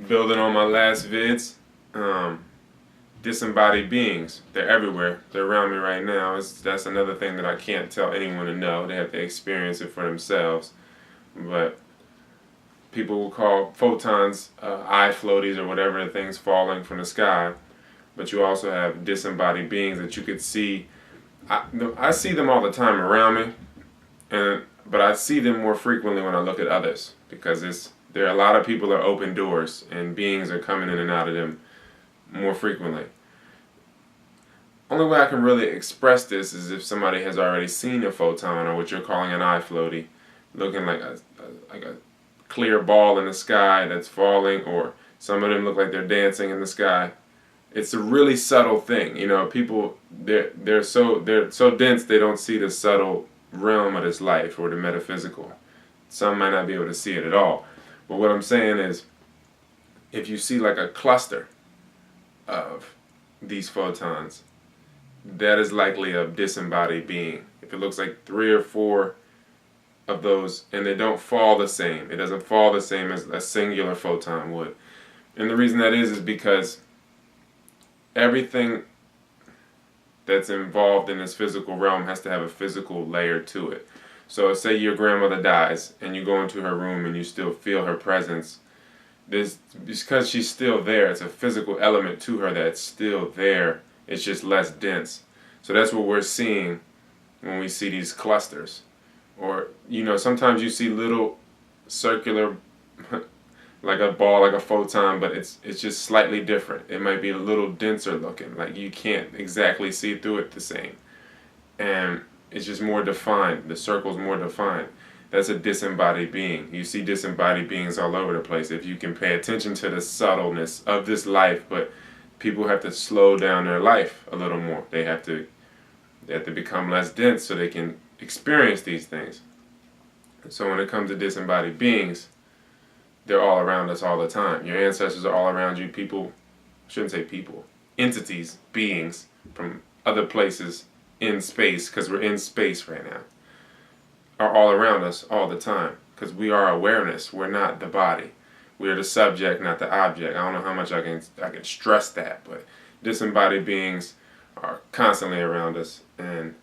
Building on my last vids, disembodied beings. They're everywhere. They're around me right now. That's another thing that I can't tell anyone to know. They have to experience it for themselves. But people will call photons eye floaties or whatever the things falling from the sky. But you also have disembodied beings that you could see. I see them all the time around me, but I see them more frequently when I look at others because there are a lot of people that are open doors and beings are coming in and out of them more frequently. Only way I can really express this is if somebody has already seen a photon or what you're calling an eye floaty, looking like a clear ball in the sky that's falling, or some of them look like they're dancing in the sky. It's a really subtle thing, People they're so dense they don't see the subtle realm of this life or the metaphysical. Some might not be able to see it at all. But what I'm saying is, if you see like a cluster of these photons, that is likely a disembodied being. If it looks like 3 or 4 of those and they don't fall the same, it doesn't fall the same as a singular photon would. And the reason that is because everything that's involved in this physical realm has to have a physical layer to it. So say your grandmother dies and you go into her room and you still feel her presence. Because she's still there, it's a physical element to her that's still there. It's just less dense. So that's what we're seeing when we see these clusters. Or, sometimes you see little circular, like a ball, like a photon, but it's just slightly different. It might be a little denser looking, like you can't exactly see through it the same. And it's just more defined. The circle's more defined. That's a disembodied being. You see disembodied beings all over the place if you can pay attention to the subtleness of this life, but people have to slow down their life a little more. They have to become less dense so they can experience these things. So when it comes to disembodied beings, they're all around us all the time. Your ancestors are all around you. People, I shouldn't say people, entities, beings from other places in space, because we're in space right now, are all around us all the time, because we are awareness. We're not the body. We're the subject, not the object. I don't know how much I can stress that, but disembodied beings are constantly around us, and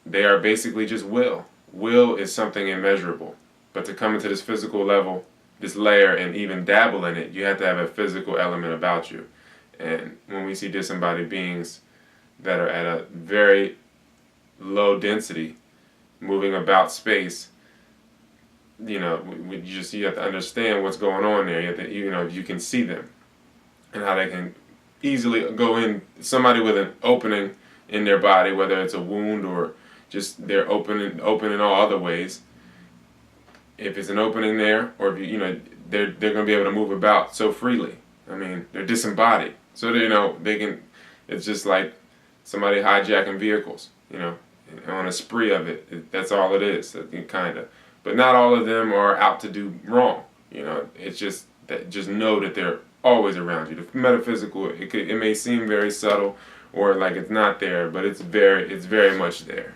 they are basically just will. Will is something immeasurable, but to come into this physical level, this layer, and even dabble in it, you have to have a physical element about you. And when we see disembodied beings that are at a very low density, moving about space, you have to understand what's going on there. You have to, you can see them and how they can easily go in. Somebody with an opening in their body, whether it's a wound or just they're open in all other ways. If it's an opening there, or if they're going to be able to move about so freely. I mean, they're disembodied, so they can. It's just like somebody hijacking vehicles, on a spree of it. That's all it is, kind of. But not all of them are out to do wrong. It's just that know that they're always around you. The metaphysical, it may seem very subtle or like it's not there, but it's very much there.